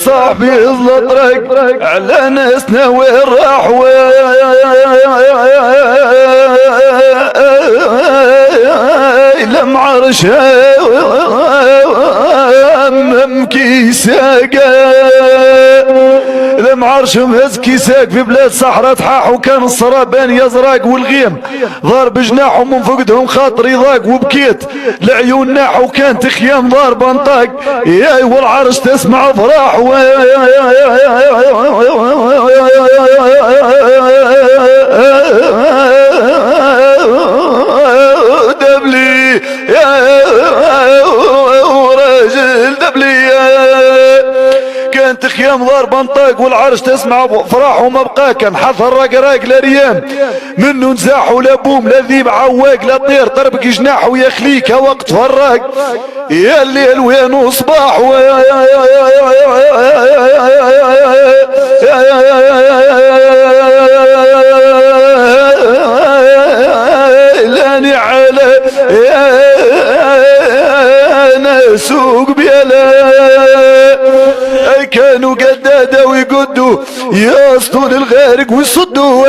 صاحبي الطريق على ناسنا وين راح لم عرش كيساقا لم عرش مهز كيساق في بلاد صحراء تحاح وكان الصرابان يزرق والغيم ضارب جناحهم من فقدهم خاطري ضاق وبكيت العيون ناح وكانت خيام ضارب انطاق يا والعرش تسمع افراح دبلي يا ورجل دبلي كانت خيام ضارب انطاق والعرش تسمع فرح وما بقى كان حثر رقراق لريان منه نزاح ولا بوم لا ذيب عواق لا طير طربق جناح ويخليك وقت فراق يا الليل وين صباح لاني على سوق بيلا كانوا قدادة ويقدوا يسطون الغارق ويصدوا